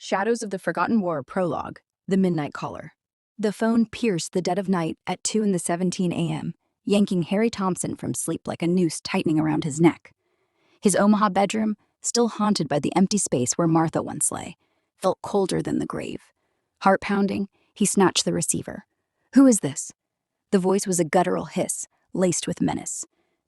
Shadows of the Forgotten War Prologue, The Midnight Caller. The phone pierced the dead of night at 2:17 a.m., yanking Harry Thompson from sleep like a noose tightening around his neck. His Omaha bedroom, still haunted by the empty space where Martha once lay, felt colder than the grave. Heart pounding, he snatched the receiver. "Who is this?" The voice was a guttural hiss, laced with menace.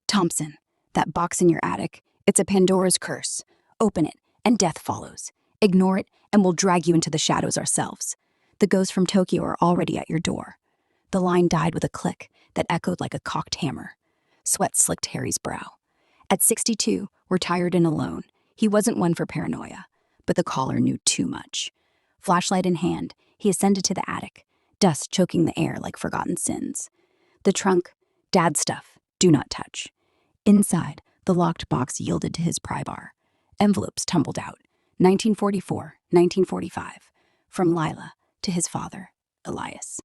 "Thompson, that box in your attic, it's a Pandora's curse. Open it, and death follows. Ignore it, and we'll drag you into the shadows ourselves. The ghosts from Tokyo are already at your door." The line died with a click that echoed like a cocked hammer. Sweat slicked Harry's brow. At 62, retired and alone, he wasn't one for paranoia, but the caller knew too much. Flashlight in hand, he ascended to the attic, dust choking the air like forgotten sins. The trunk, Dad's stuff, do not touch. Inside, the locked box yielded to his pry bar. Envelopes tumbled out, 1944, 1945, from Lila to his father, Elias.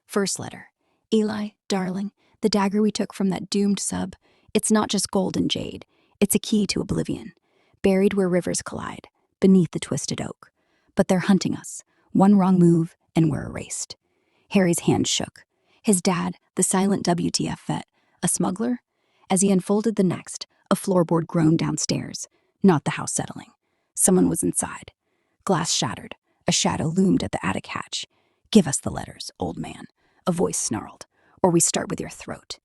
First letter: "Eli, darling, the dagger we took from that doomed sub, it's not just gold and jade, it's a key to oblivion, buried where rivers collide, beneath the twisted oak. But they're hunting us. One wrong move, and we're erased." Harry's hand shook. His dad, the silent WTF vet, a smuggler? As he unfolded the next, a floorboard groaned downstairs, not the house settling. Someone was inside. Glass shattered. A shadow loomed at the attic hatch. "Give us the letters, old man," a voice snarled, "or we start with your throat."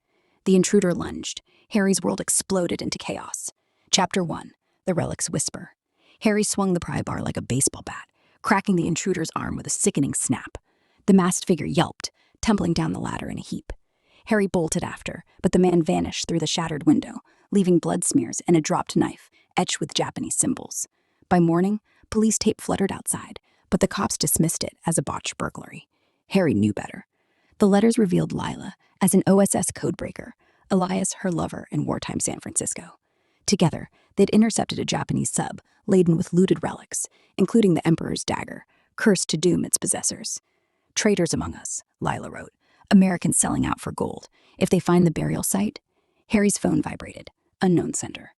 The intruder lunged. Harry's world exploded into chaos. Chapter 1, The Relic's Whisper. Harry swung the pry bar like a baseball bat, cracking the intruder's arm with a sickening snap. The masked figure yelped, tumbling down the ladder in a heap. Harry bolted after, but the man vanished through the shattered window, leaving blood smears and a dropped knife etched with Japanese symbols. By morning, police tape fluttered outside, but the cops dismissed it as a botched burglary. Harry knew better. The letters revealed Lila as an OSS codebreaker, Elias her lover in wartime San Francisco. Together, they'd intercepted a Japanese sub laden with looted relics, including the Emperor's dagger, cursed to doom its possessors. "Traitors among us," Lila wrote. "Americans selling out for gold. If they find the burial site..." Harry's phone vibrated. Unknown sender.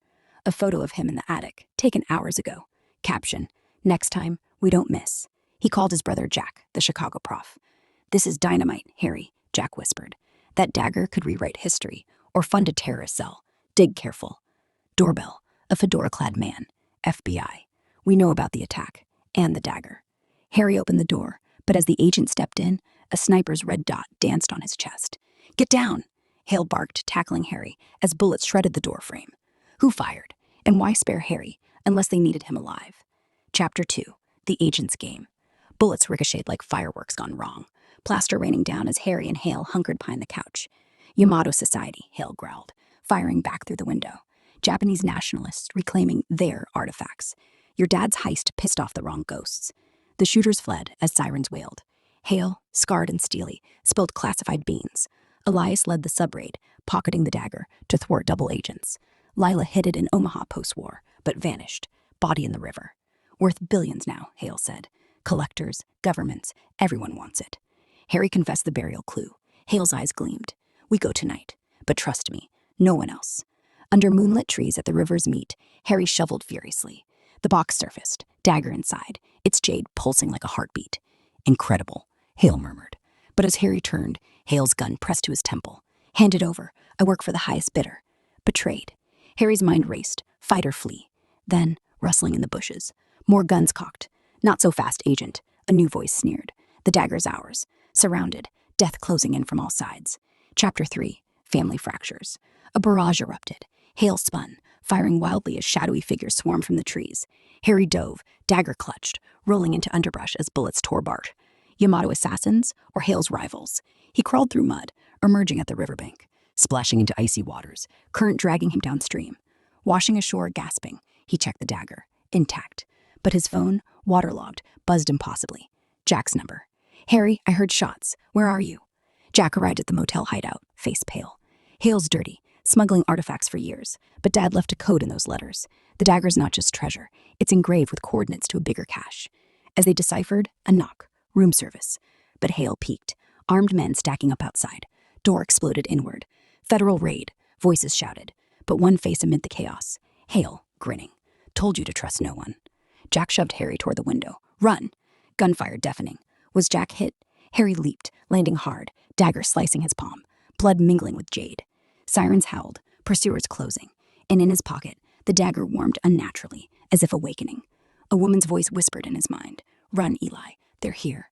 A photo of him in the attic, taken hours ago. Caption: "Next time, we don't miss." He called his brother Jack, the Chicago prof. "This is dynamite, Harry," Jack whispered. "That dagger could rewrite history, or fund a terrorist cell. Dig careful." Doorbell. A fedora-clad man. FBI. "We know about the attack, and the dagger." Harry opened the door, but as the agent stepped in, a sniper's red dot danced on his chest. "Get down!" Hale barked, tackling Harry, as bullets shredded the doorframe. Who fired? And why spare Harry, unless they needed him alive? Chapter 2, The Agent's Game. Bullets ricocheted like fireworks gone wrong, plaster raining down as Harry and Hale hunkered behind the couch. "Yamato Society," Hale growled, firing back through the window. "Japanese nationalists reclaiming their artifacts. Your dad's heist pissed off the wrong ghosts." The shooters fled as sirens wailed. Hale, scarred and steely, spilled classified beans. Elias led the sub-raid, pocketing the dagger to thwart double agents. Lila hid it in Omaha post-war, but vanished, body in the river. "Worth billions now," Hale said. "Collectors, governments, everyone wants it." Harry confessed the burial clue. Hale's eyes gleamed. "We go tonight, but trust me, no one else." Under moonlit trees at the river's meet, Harry shoveled furiously. The box surfaced, dagger inside, its jade pulsing like a heartbeat. "Incredible," Hale murmured. But as Harry turned, Hale's gun pressed to his temple. "Hand it over. I work for the highest bidder." Betrayed. Harry's mind raced, fight or flee. Then, rustling in the bushes, more guns cocked. "Not so fast, agent," a new voice sneered. "The dagger's ours." Surrounded, death closing in from all sides. Chapter 3, Family Fractures. A barrage erupted. Hale spun, firing wildly as shadowy figures swarmed from the trees. Harry dove, dagger clutched, rolling into underbrush as bullets tore bark. Yamato assassins or Hale's rivals? He crawled through mud, emerging at the riverbank, splashing into icy waters, current dragging him downstream. Washing ashore, gasping, he checked the dagger, intact. But his phone, waterlogged, buzzed impossibly. Jack's number. "Harry, I heard shots. Where are you?" Jack arrived at the motel hideout, face pale. "Hale's dirty, smuggling artifacts for years, but Dad left a code in those letters. The dagger's not just treasure, it's engraved with coordinates to a bigger cache." As they deciphered, a knock, room service. But Hale peeked, armed men stacking up outside. Door exploded inward. "Federal raid," voices shouted, but one face amid the chaos. Hale, grinning. "Told you to trust no one." Jack shoved Harry toward the window, Run! Gunfire deafening. Was Jack hit? Harry leaped, landing hard, dagger slicing his palm, blood mingling with jade. Sirens howled, pursuers closing, and in his pocket, the dagger warmed unnaturally, as if awakening. A woman's voice whispered in his mind, "Run, Eli, they're here."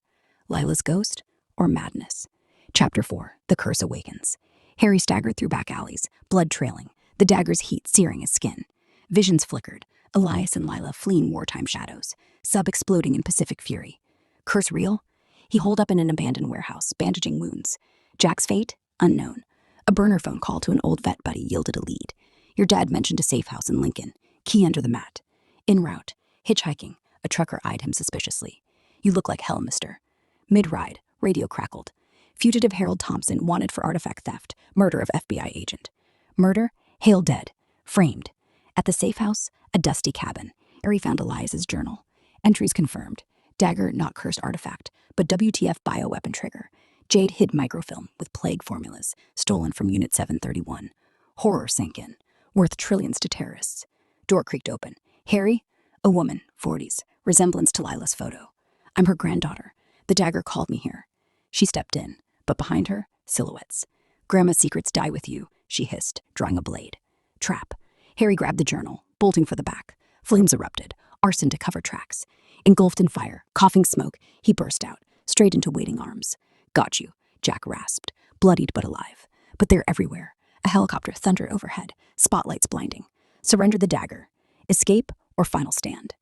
Lila's ghost or madness? Chapter 4, The Curse Awakens. Harry staggered through back alleys, blood trailing, the dagger's heat searing his skin. Visions flickered, Elias and Lila fleeing wartime shadows, Sub exploding in Pacific fury. Curse real? He holed up in an abandoned warehouse, bandaging wounds. Jack's fate? Unknown. A burner phone call to an old vet buddy yielded a lead. Your dad mentioned a safe house in Lincoln. Key under the mat. En route, hitchhiking, a trucker eyed him suspiciously. You look like hell, mister. Mid-ride, radio crackled. Fugitive Harold Thompson wanted for artifact theft, murder of FBI agent. Murder? Hale dead. Framed. At the safe house, a dusty cabin. Harry found Elias's journal. Entries confirmed. Dagger, not cursed artifact, but WTF bioweapon trigger. Jade hid microfilm with plague formulas, stolen from Unit 731. Horror sank in. Worth trillions to terrorists. Door creaked open. Harry? A woman, 40s, resemblance to Lila's photo. I'm her granddaughter. The dagger called me here. She stepped in, but behind her, silhouettes. Grandma's secrets die with you, she hissed, drawing a blade. Trap. Harry grabbed the journal, bolting for the back. Flames erupted, arson to cover tracks. Engulfed in fire, coughing smoke, he burst out, straight into waiting arms. Got you, Jack rasped, bloodied but alive. But they're everywhere. A helicopter thundered overhead, spotlights blinding. Surrender the dagger. Escape or final stand.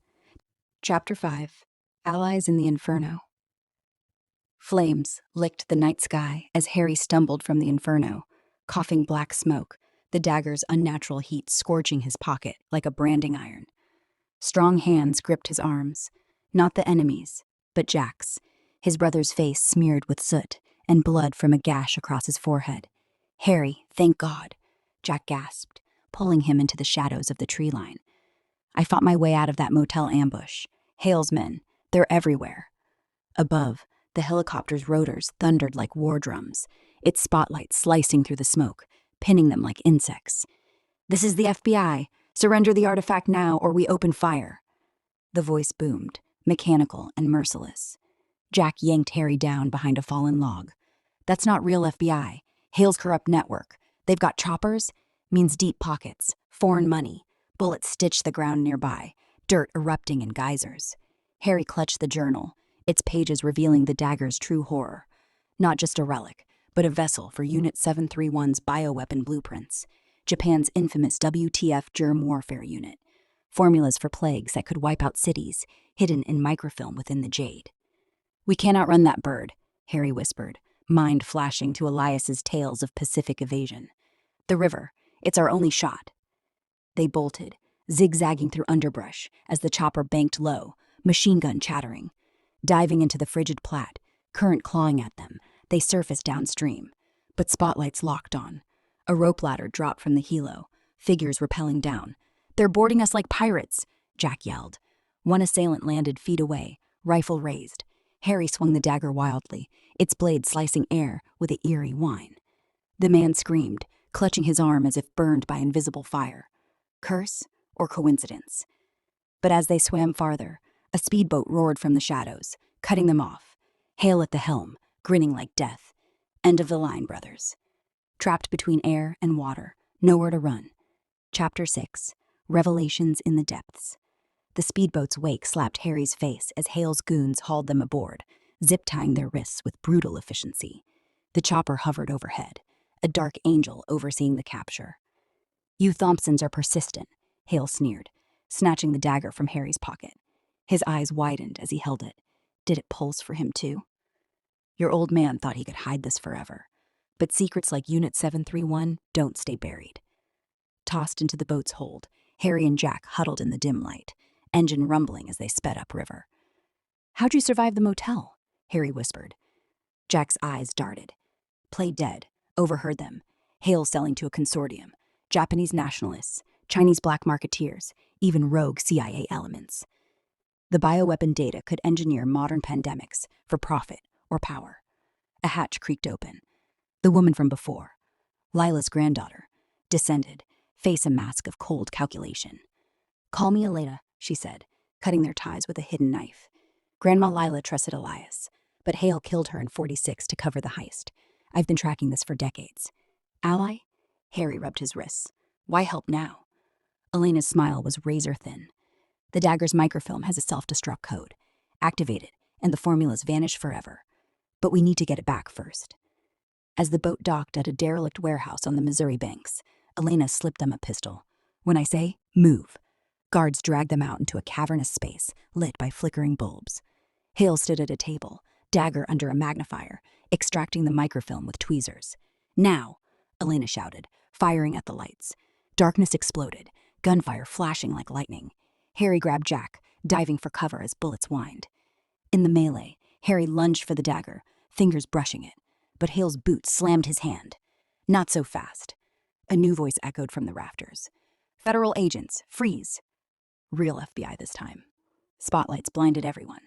Chapter 5. Allies in the Inferno. Flames licked the night sky as Harry stumbled from the inferno, coughing black smoke, the dagger's unnatural heat scorching his pocket like a branding iron. Strong hands gripped his arms, not the enemy's, but Jack's, his brother's face smeared with soot and blood from a gash across his forehead. Harry, thank God, Jack gasped, pulling him into the shadows of the tree line. I fought my way out of that motel ambush. Hale's men, they're everywhere. Above, the helicopter's rotors thundered like war drums, its spotlight slicing through the smoke, pinning them like insects. This is the FBI. Surrender the artifact now or we open fire. The voice boomed, mechanical and merciless. Jack yanked Harry down behind a fallen log. That's not real FBI. Hale's corrupt network. They've got choppers, means deep pockets, foreign money. Bullets stitched the ground nearby, dirt erupting in geysers. Harry clutched the journal, its pages revealing the dagger's true horror. Not just a relic, but a vessel for Unit 731's bioweapon blueprints, Japan's infamous WTF germ warfare unit, formulas for plagues that could wipe out cities, hidden in microfilm within the jade. We cannot run that bird, Harry whispered, mind flashing to Elias's tales of Pacific evasion. The river, it's our only shot. They bolted, zigzagging through underbrush as the chopper banked low, machine gun chattering. Diving into the frigid Platte, current clawing at them, they surfaced downstream. But spotlights locked on. A rope ladder dropped from the helo, figures rappelling down. They're boarding us like pirates, Jack yelled. One assailant landed feet away, rifle raised. Harry swung the dagger wildly, its blade slicing air with an eerie whine. The man screamed, clutching his arm as if burned by invisible fire. Curse or coincidence? But as they swam farther, a speedboat roared from the shadows, cutting them off. Hale at the helm, grinning like death. End of the line, brothers. Trapped between air and water, nowhere to run. Chapter 6. Revelations in the Depths. The speedboat's wake slapped Harry's face as Hale's goons hauled them aboard, zip-tying their wrists with brutal efficiency. The chopper hovered overhead, a dark angel overseeing the capture. You Thompsons are persistent, Hale sneered, snatching the dagger from Harry's pocket. His eyes widened as he held it. Did it pulse for him too? Your old man thought he could hide this forever, but secrets like Unit 731 don't stay buried. Tossed into the boat's hold, Harry and Jack huddled in the dim light, engine rumbling as they sped upriver. How'd you survive the motel? Harry whispered. Jack's eyes darted. Play dead, overheard them. Hale selling to a consortium. Japanese nationalists, Chinese black marketeers, even rogue CIA elements. The bioweapon data could engineer modern pandemics for profit or power. A hatch creaked open. The woman from before, Lila's granddaughter, descended, face a mask of cold calculation. Call me Aleda, she said, cutting their ties with a hidden knife. Grandma Lila trusted Elias, but Hale killed her in 46 to cover the heist. I've been tracking this for decades. Ally? Harry rubbed his wrists. Why help now? Elena's smile was razor thin. The dagger's microfilm has a self-destruct code. Activate it, and the formulas vanish forever. But we need to get it back first. As the boat docked at a derelict warehouse on the Missouri banks, Elena slipped them a pistol. When I say, move. Guards dragged them out into a cavernous space, lit by flickering bulbs. Hale stood at a table, dagger under a magnifier, extracting the microfilm with tweezers. Now, Elena shouted, firing at the lights. Darkness exploded, gunfire flashing like lightning. Harry grabbed Jack, diving for cover as bullets whined. In the melee, Harry lunged for the dagger, fingers brushing it, but Hale's boot slammed his hand. Not so fast. A new voice echoed from the rafters. Federal agents, freeze. Real FBI this time. Spotlights blinded everyone.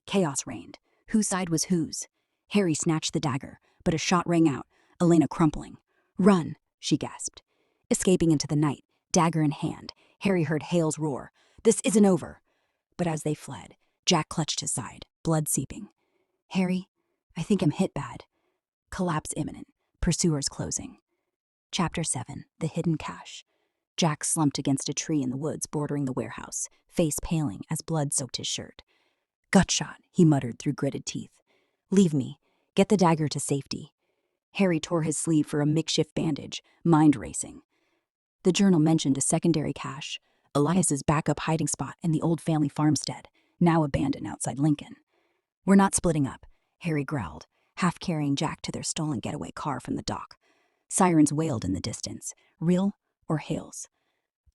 Chaos reigned. Whose side was whose? Harry snatched the dagger, but a shot rang out, Elena crumpling. Run, she gasped. Escaping into the night, dagger in hand, Harry heard Hale's roar. This isn't over. But as they fled, Jack clutched his side, blood seeping. Harry, I think I'm hit bad. Collapse imminent. Pursuers closing. Chapter 7. The Hidden Cache. Jack slumped against a tree in the woods bordering the warehouse, face paling as blood soaked his shirt. Gut shot, he muttered through gritted teeth. Leave me. Get the dagger to safety. Harry tore his sleeve for a makeshift bandage, mind racing. The journal mentioned a secondary cache, Elias's backup hiding spot in the old family farmstead, now abandoned outside Lincoln. We're not splitting up, Harry growled, half carrying Jack to their stolen getaway car from the dock. Sirens wailed in the distance, real or Hale's.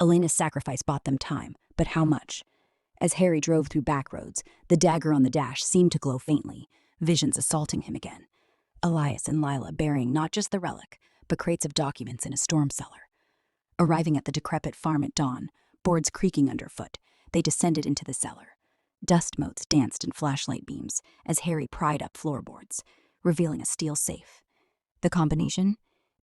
Elena's sacrifice bought them time, but how much? As Harry drove through back roads, the dagger on the dash seemed to glow faintly, visions assaulting him again. Elias and Lila burying not just the relic, but crates of documents in a storm cellar. Arriving at the decrepit farm at dawn, boards creaking underfoot, they descended into the cellar. Dust motes danced in flashlight beams as Harry pried up floorboards, revealing a steel safe. The combination?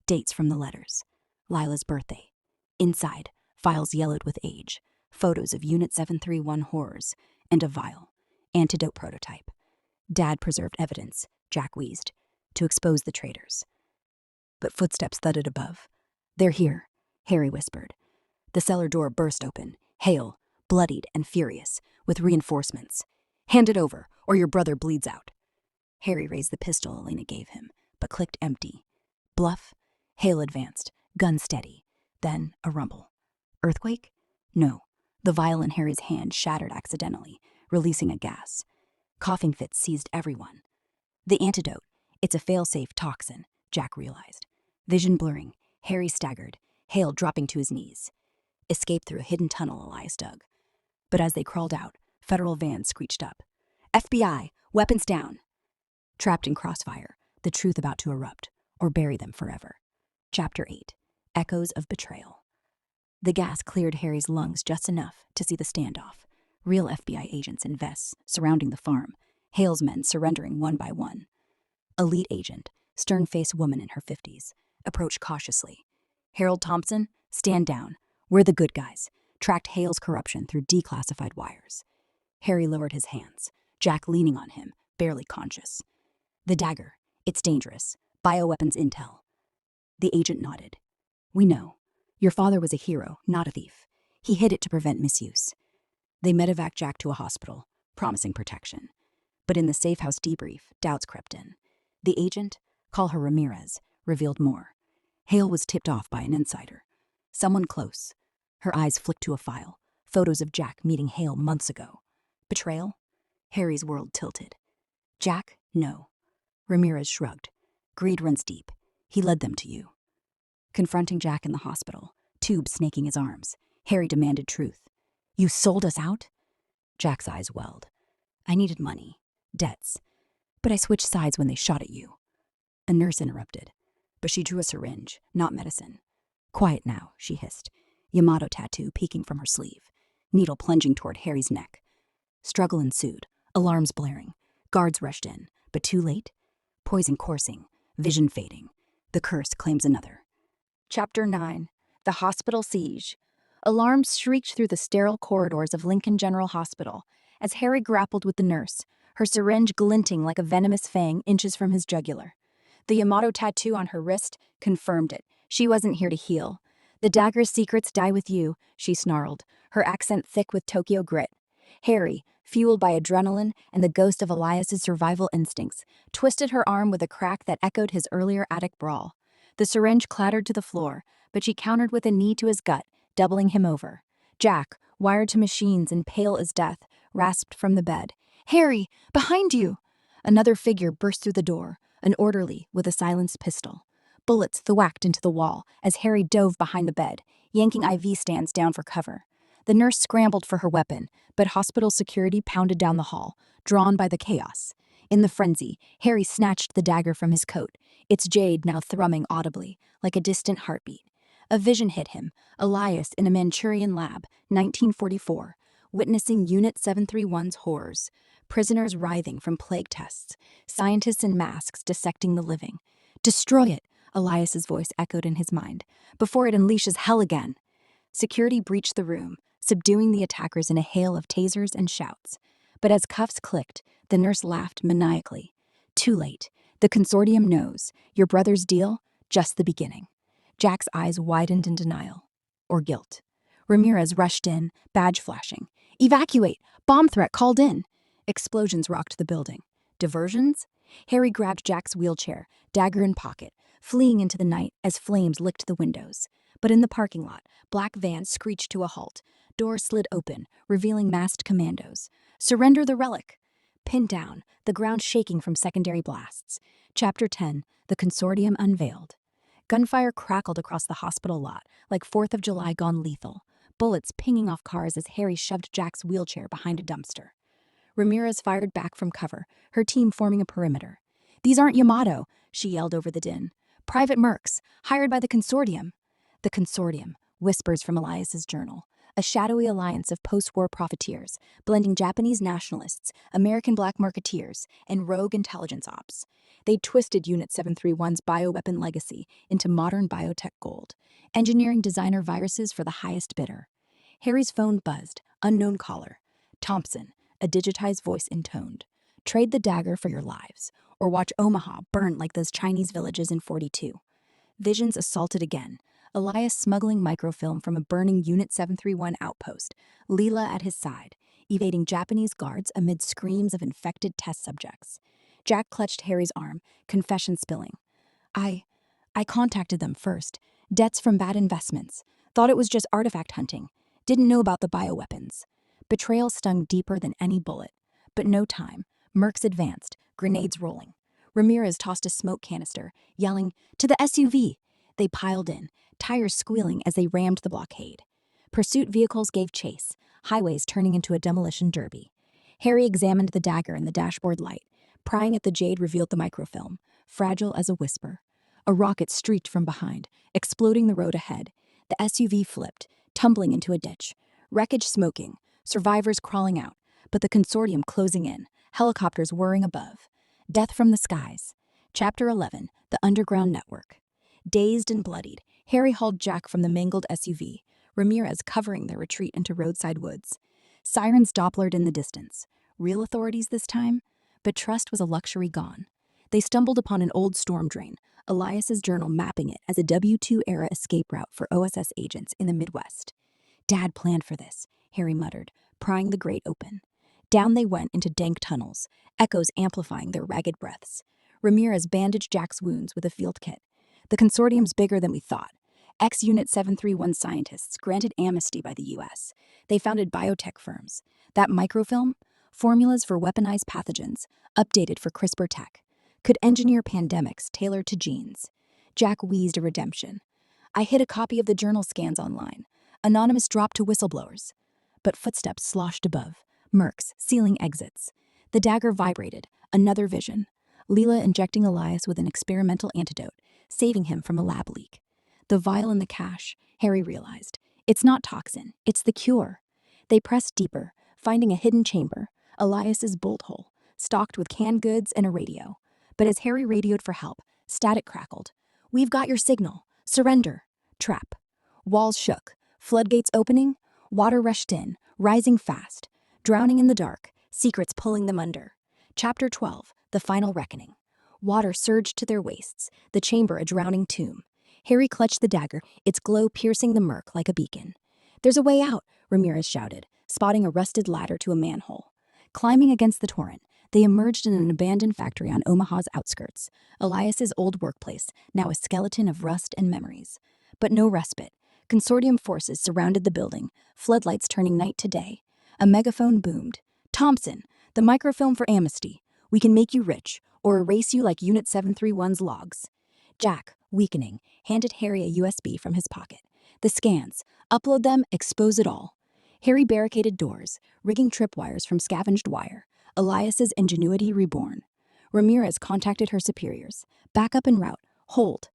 Dates from the letters. Lila's birthday. Inside, files yellowed with age, photos of Unit 731 horrors, and a vial, antidote prototype. Dad preserved evidence, Jack wheezed, to expose the traitors. But footsteps thudded above. They're here, Harry whispered. The cellar door burst open, Hale, bloodied and furious, with reinforcements. Hand it over, or your brother bleeds out. Harry raised the pistol Elena gave him, but clicked empty. Bluff? Hale advanced, gun steady. Then a rumble. Earthquake? No. The vial in Harry's hand shattered accidentally, releasing a gas. Coughing fits seized everyone. The antidote. It's a fail-safe toxin, Jack realized. Vision blurring, Harry staggered, Hale dropping to his knees. Escape through a hidden tunnel Elias dug. But as they crawled out, federal vans screeched up. FBI, weapons down. Trapped in crossfire, the truth about to erupt, or bury them forever. Chapter 8. Echoes of Betrayal. The gas cleared Harry's lungs just enough to see the standoff. Real FBI agents in vests surrounding the farm, Hale's men surrendering one by one. A lead agent, stern-faced woman in her 50s, approached cautiously. Harold Thompson, stand down. We're the good guys. Tracked Hale's corruption through declassified wires. Harry lowered his hands, Jack leaning on him, barely conscious. The dagger. It's dangerous. Bioweapons intel. The agent nodded. We know. Your father was a hero, not a thief. He hid it to prevent misuse. They medevaced Jack to a hospital, promising protection. But in the safe house debrief, doubts crept in. The agent, call her Ramirez, revealed more. Hale was tipped off by an insider. Someone close. Her eyes flicked to a file, photos of Jack meeting Hale months ago. Betrayal? Harry's world tilted. Jack? No. Ramirez shrugged. Greed runs deep. He led them to you. Confronting Jack in the hospital, tubes snaking his arms, Harry demanded truth. You sold us out? Jack's eyes welled. I needed money, debts, but I switched sides when they shot at you. A nurse interrupted, but she drew a syringe, not medicine. Quiet now, she hissed, Yamato tattoo peeking from her sleeve, needle plunging toward Harry's neck. Struggle ensued, alarms blaring. Guards rushed in, but too late? Poison coursing, vision fading. The curse claims another. Chapter 9. The Hospital Siege. Alarms shrieked through the sterile corridors of Lincoln General Hospital as Harry grappled with the nurse, her syringe glinting like a venomous fang inches from his jugular. The Yamato tattoo on her wrist confirmed it. She wasn't here to heal. The dagger's secrets die with you, she snarled, her accent thick with Tokyo grit. Harry, fueled by adrenaline and the ghost of Elias's survival instincts, twisted her arm with a crack that echoed his earlier attic brawl. The syringe clattered to the floor, but she countered with a knee to his gut, doubling him over. Jack, wired to machines and pale as death, rasped from the bed. "Harry, behind you!" Another figure burst through the door, an orderly with a silenced pistol. Bullets thwacked into the wall as Harry dove behind the bed, yanking IV stands down for cover. The nurse scrambled for her weapon, but hospital security pounded down the hall, drawn by the chaos. In the frenzy, Harry snatched the dagger from his coat, its jade now thrumming audibly, like a distant heartbeat. A vision hit him, Elias in a Manchurian lab, 1944, witnessing Unit 731's horrors. Prisoners writhing from plague tests, scientists in masks dissecting the living. "Destroy it," Elias's voice echoed in his mind, "before it unleashes hell again." Security breached the room, subduing the attackers in a hail of tasers and shouts. But as cuffs clicked, the nurse laughed maniacally. "Too late. The consortium knows. Your brother's deal? Just the beginning." Jack's eyes widened in denial. Or guilt. Ramirez rushed in, badge flashing. "Evacuate! Bomb threat called in!" Explosions rocked the building. Diversions? Harry grabbed Jack's wheelchair, dagger in pocket, fleeing into the night as flames licked the windows. But in the parking lot, black vans screeched to a halt. Doors slid open, revealing masked commandos. "Surrender the relic!" Pinned down, the ground shaking from secondary blasts. Chapter 10, The Consortium Unveiled. Gunfire crackled across the hospital lot, like 4th of July gone lethal. Bullets pinging off cars as Harry shoved Jack's wheelchair behind a dumpster. Ramirez fired back from cover, her team forming a perimeter. "These aren't Yamato," she yelled over the din. "Private mercs, hired by the consortium." The consortium, whispers from Elias's journal. A shadowy alliance of post-war profiteers, blending Japanese nationalists, American black marketeers, and rogue intelligence ops. They'd twisted Unit 731's bioweapon legacy into modern biotech gold, engineering designer viruses for the highest bidder. Harry's phone buzzed, unknown caller. Thompson, a digitized voice intoned. "Trade the dagger for your lives, or watch Omaha burn like those Chinese villages in 42. Visions assaulted again. Elias smuggling microfilm from a burning Unit 731 outpost, Leela at his side, evading Japanese guards amid screams of infected test subjects. Jack clutched Harry's arm, confession spilling. I contacted them first. Debts from bad investments. Thought it was just artifact hunting. Didn't know about the bioweapons." Betrayal stung deeper than any bullet. But no time. Mercs advanced, grenades rolling. Ramirez tossed a smoke canister, yelling, "To the SUV!" They piled in, tires squealing as they rammed the blockade. Pursuit vehicles gave chase, highways turning into a demolition derby. Harry examined the dagger in the dashboard light. Prying at the jade revealed the microfilm, fragile as a whisper. A rocket streaked from behind, exploding the road ahead. The SUV flipped, tumbling into a ditch. Wreckage smoking, survivors crawling out, but the consortium closing in, helicopters whirring above. Death from the skies. Chapter 11, The Underground Network. Dazed and bloodied, Harry hauled Jack from the mangled SUV, Ramirez covering their retreat into roadside woods. Sirens dopplered in the distance. Real authorities this time? But trust was a luxury gone. They stumbled upon an old storm drain, Elias's journal mapping it as a W2-era escape route for OSS agents in the Midwest. "Dad planned for this," Harry muttered, prying the grate open. Down they went into dank tunnels, echoes amplifying their ragged breaths. Ramirez bandaged Jack's wounds with a field kit. "The consortium's bigger than we thought. Ex-Unit 731 scientists granted amnesty by the U.S. They founded biotech firms. That microfilm? Formulas for weaponized pathogens, updated for CRISPR tech. Could engineer pandemics tailored to genes." Jack wheezed a redemption. "I hid a copy of the journal scans online. Anonymous drop to whistleblowers." But footsteps sloshed above. Mercs, sealing exits. The dagger vibrated. Another vision. Leela injecting Elias with an experimental antidote, saving him from a lab leak. The vial in the cache, Harry realized. It's not toxin, it's the cure. They pressed deeper, finding a hidden chamber, Elias's bolt hole, stocked with canned goods and a radio. But as Harry radioed for help, static crackled. "We've got your signal. Surrender." Trap. Walls shook, floodgates opening, water rushed in, rising fast. Drowning in the dark, secrets pulling them under. Chapter 12, The Final Reckoning. Water surged to their waists, the chamber a drowning tomb. Harry clutched the dagger, its glow piercing the murk like a beacon. "There's a way out," Ramirez shouted, spotting a rusted ladder to a manhole. Climbing against the torrent, they emerged in an abandoned factory on Omaha's outskirts, Elias's old workplace, now a skeleton of rust and memories. But no respite. Consortium forces surrounded the building, floodlights turning night to day. A megaphone boomed. "Thompson, the microfilm for amnesty. We can make you rich, or erase you like Unit 731's logs." Jack, weakening, handed Harry a USB from his pocket. "The scans. Upload them, expose it all." Harry barricaded doors, rigging tripwires from scavenged wire. Elias's ingenuity reborn. Ramirez contacted her superiors. "Backup en route. Hold."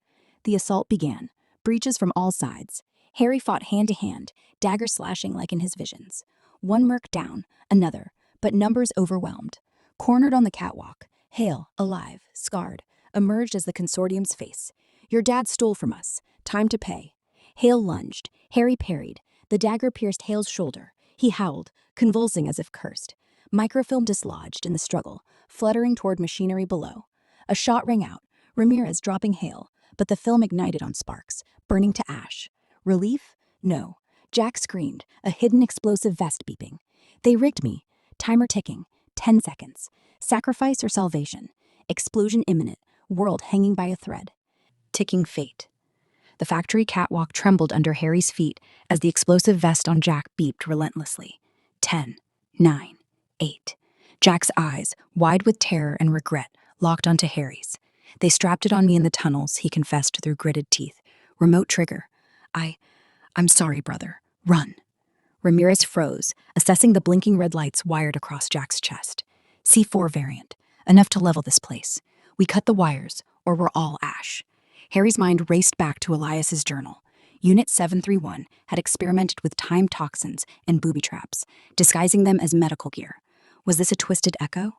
The assault began. Breaches from all sides. Harry fought hand to hand, dagger slashing like in his visions. One merc down, another, but numbers overwhelmed. Cornered on the catwalk, Hale, alive, scarred, emerged as the consortium's face. "Your dad stole from us. Time to pay." Hale lunged. Harry parried. The dagger pierced Hale's shoulder. He howled, convulsing as if cursed. Microfilm dislodged in the struggle, fluttering toward machinery below. A shot rang out, Ramirez dropping Hale, but the film ignited on sparks, burning to ash. Relief? No. Jack screamed, a hidden explosive vest beeping. "They rigged me." Timer ticking. 10 seconds. Sacrifice or salvation. Explosion imminent. World hanging by a thread. Ticking fate. The factory catwalk trembled under Harry's feet as the explosive vest on Jack beeped relentlessly. 10, 9, 8. Jack's eyes, wide with terror and regret, locked onto Harry's. "They strapped it on me in the tunnels," he confessed through gritted teeth. "Remote trigger. I'm sorry, brother. Run." Ramirez froze, assessing the blinking red lights wired across Jack's chest. "C4 variant. Enough to level this place. We cut the wires, or we're all ash." Harry's mind raced back to Elias's journal. Unit 731 had experimented with time toxins and booby traps, disguising them as medical gear. Was this a twisted echo?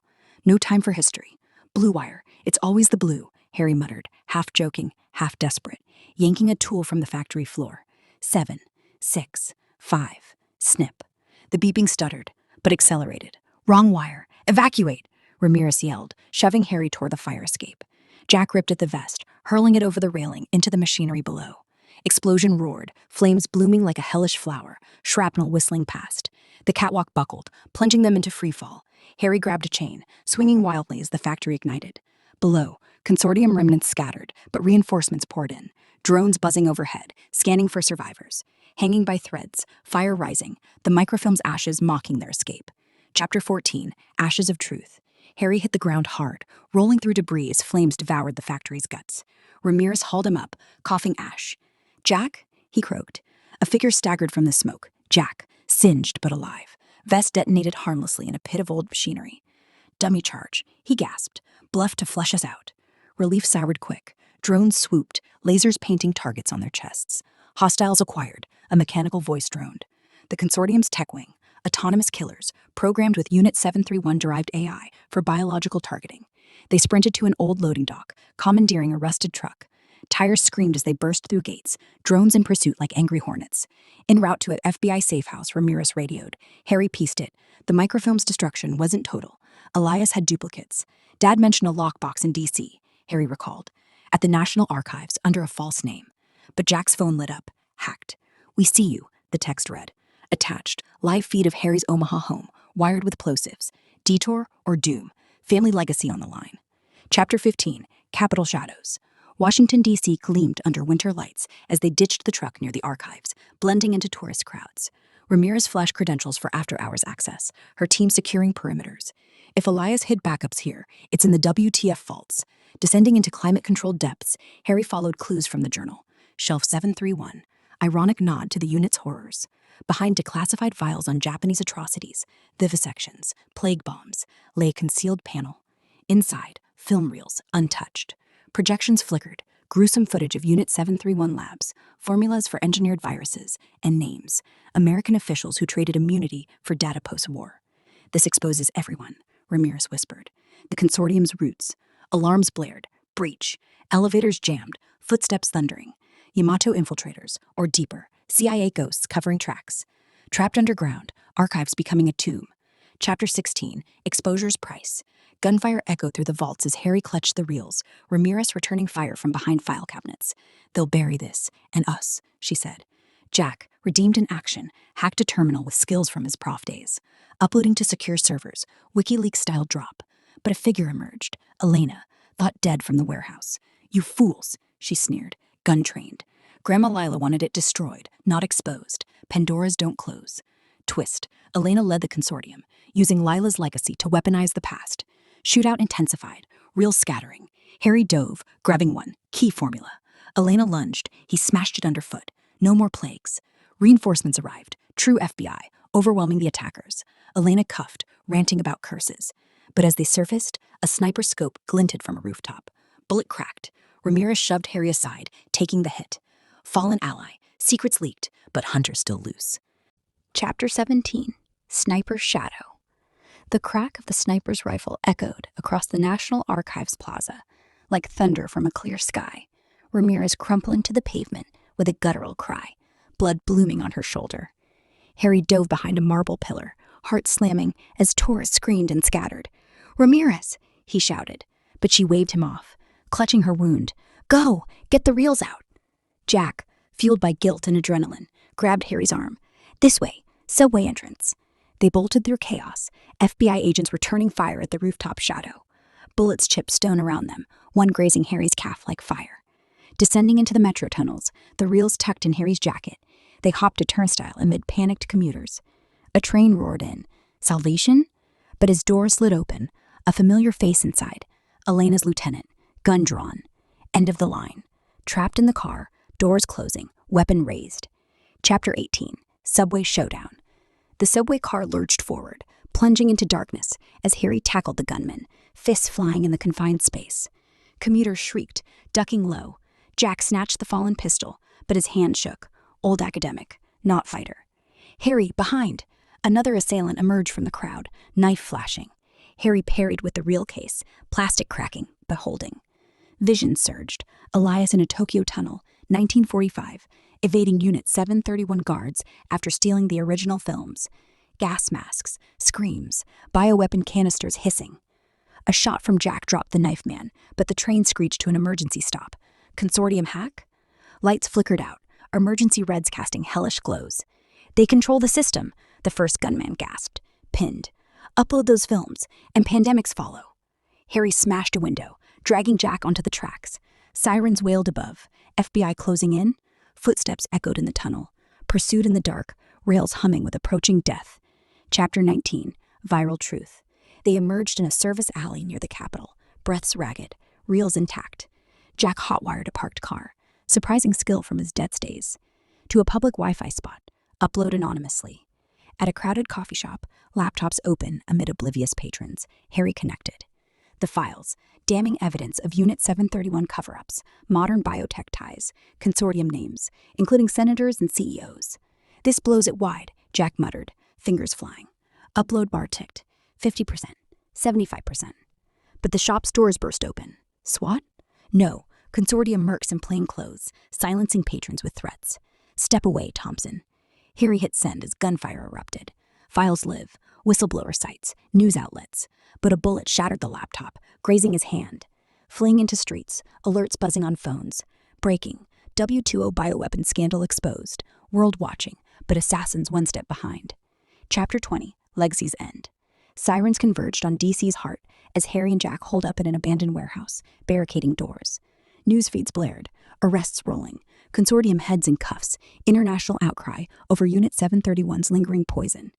No time for history. "Blue wire. It's always the blue," Harry muttered, half joking, half desperate, yanking a tool from the factory floor. 7, 6, 5. Snip. The beeping stuttered, but accelerated. "Wrong wire. Evacuate!" Ramirez yelled, shoving Harry toward the fire escape. Jack ripped at the vest, hurling it over the railing into the machinery below. Explosion roared, flames blooming like a hellish flower, shrapnel whistling past. The catwalk buckled, plunging them into freefall. Harry grabbed a chain, swinging wildly as the factory ignited. Below, consortium remnants scattered, but reinforcements poured in. Drones buzzing overhead, scanning for survivors. Hanging by threads, fire rising, the microfilm's ashes mocking their escape. Chapter 14, Ashes of Truth. Harry hit the ground hard, rolling through debris as flames devoured the factory's guts. Ramirez hauled him up, coughing ash. "Jack?" he croaked. A figure staggered from the smoke. Jack, singed but alive. Vest detonated harmlessly in a pit of old machinery. "Dummy charge," he gasped, "bluff to flush us out." Relief soured quick. Drones swooped, lasers painting targets on their chests. "Hostiles acquired," a mechanical voice droned. The consortium's tech wing, autonomous killers, programmed with Unit 731-derived AI for biological targeting. They sprinted to an old loading dock, commandeering a rusted truck. Tires screamed as they burst through gates, drones in pursuit like angry hornets. En route to an FBI safe house, Ramirez radioed. Harry pieced it. The microfilm's destruction wasn't total. Elias had duplicates. Dad mentioned a lockbox in D.C., Harry recalled. At the National Archives, under a false name. But Jack's phone lit up. Hacked. "We see you," the text read. Attached, live feed of Harry's Omaha home, wired with plosives. Detour or doom. Family legacy on the line. Chapter 15, Capitol Shadows. Washington, D.C. gleamed under winter lights as they ditched the truck near the archives, blending into tourist crowds. Ramirez flashed credentials for after-hours access, her team securing perimeters. If Elias hid backups here, it's in the WTF vaults. Descending into climate-controlled depths, Harry followed clues from the journal. Shelf 731. Ironic nod to the unit's horrors. Behind declassified files on Japanese atrocities, vivisections, plague bombs, lay a concealed panel. Inside, film reels, untouched. Projections flickered, gruesome footage of Unit 731 labs, formulas for engineered viruses, and names. American officials who traded immunity for data post-war. "This exposes everyone," Ramirez whispered. "The consortium's roots." Alarms blared. Breach. Elevators jammed. Footsteps thundering. Yamato infiltrators, or deeper, CIA ghosts covering tracks. Trapped underground, archives becoming a tomb. Chapter 16, Exposure's Price. Gunfire echoed through the vaults as Harry clutched the reels, Ramirez returning fire from behind file cabinets. "They'll bury this, and us," she said. Jack, redeemed in action, hacked a terminal with skills from his prof days. Uploading to secure servers, WikiLeaks-style drop. But a figure emerged, Elena, thought dead from the warehouse. "You fools," she sneered, gun-trained. "Grandma Lila wanted it destroyed, not exposed. Pandoras don't close." Twist. Elena led the consortium, using Lila's legacy to weaponize the past. Shootout intensified, reels scattering. Harry dove, grabbing one, key formula. Elena lunged, he smashed it underfoot. No more plagues. Reinforcements arrived, true FBI, overwhelming the attackers. Elena cuffed, ranting about curses. But as they surfaced, a sniper scope glinted from a rooftop. Bullet cracked. Ramirez shoved Harry aside, taking the hit. Fallen ally, secrets leaked, but Hunter still loose. Chapter 17, Sniper's Shadow. The crack of the sniper's rifle echoed across the National Archives plaza, like thunder from a clear sky. Ramirez crumpling to the pavement with a guttural cry, blood blooming on her shoulder. Harry dove behind a marble pillar, heart slamming as tourists screamed and scattered. "Ramirez!" he shouted, but she waved him off, clutching her wound. "Go! Get the reels out!" Jack, fueled by guilt and adrenaline, grabbed Harry's arm. "This way, subway entrance." They bolted through chaos, FBI agents returning fire at the rooftop shadow. Bullets chipped stone around them, one grazing Harry's calf like fire. Descending into the metro tunnels, the reels tucked in Harry's jacket, they hopped a turnstile amid panicked commuters. A train roared in. Salvation? But as doors slid open, a familiar face inside, Elena's lieutenant, gun drawn. End of the line. Trapped in the car, doors closing, weapon raised. Chapter 18, Subway Showdown. The subway car lurched forward, plunging into darkness as Harry tackled the gunman, fists flying in the confined space. Commuters shrieked, ducking low. Jack snatched the fallen pistol, but his hand shook. Old academic, not fighter. "Harry, behind!" Another assailant emerged from the crowd, knife flashing. Harry parried with the reel case, plastic cracking, beholding. Vision surged. Elias in a Tokyo tunnel, 1945, evading Unit 731 guards after stealing the original films. Gas masks, screams, bioweapon canisters hissing. A shot from Jack dropped the knife man, but the train screeched to an emergency stop. Consortium hack? Lights flickered out, emergency reds casting hellish glows. "They control the system," the first gunman gasped. "Pinned. Upload those films, and pandemics follow." Harry smashed a window, dragging Jack onto the tracks. Sirens wailed above, FBI closing in. Footsteps echoed in the tunnel. Pursued in the dark, rails humming with approaching death. Chapter 19, Viral Truth. They emerged in a service alley near the Capitol, breaths ragged, reels intact. Jack hotwired a parked car, surprising skill from his Debts days. To a public Wi-Fi spot, upload anonymously. At a crowded coffee shop, laptops open amid oblivious patrons, Harry connected. The files, damning evidence of Unit 731 cover-ups, modern biotech ties, consortium names, including senators and CEOs. "This blows it wide," Jack muttered, fingers flying. Upload bar ticked, 50%, 75%. But the shop's doors burst open. SWAT? No, consortium mercs in plain clothes, silencing patrons with threats. "Step away, Thompson." Harry hit send as gunfire erupted. Files live, whistleblower sites, news outlets. But a bullet shattered the laptop, grazing his hand. Fleeing into streets, alerts buzzing on phones. Breaking, W20 bioweapon scandal exposed. World watching, but assassins one step behind. Chapter 20, Legacy's End. Sirens converged on DC's heart as Harry and Jack holed up in an abandoned warehouse, barricading doors. News feeds blared, arrests rolling, consortium heads in cuffs, international outcry over Unit 731's lingering poison.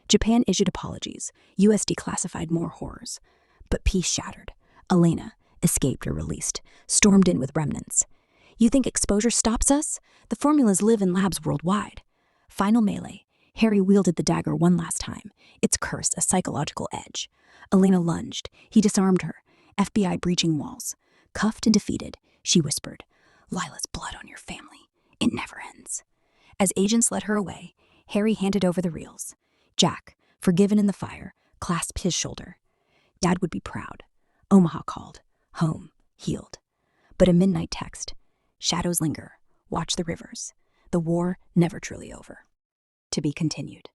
Japan issued apologies, US declassified more horrors. But peace shattered. Elena, escaped or released, stormed in with remnants. "You think exposure stops us? The formulas live in labs worldwide." Final melee. Harry wielded the dagger one last time, its curse a psychological edge. Elena lunged. He disarmed her, FBI breaching walls. Cuffed and defeated, she whispered, "Lila's blood on your family. It never ends." As agents led her away, Harry handed over the reels. Jack, forgiven in the fire, clasped his shoulder. Dad would be proud. Omaha called. Home, healed. But a midnight text. Shadows linger. Watch the rivers. The war never truly over. To be continued.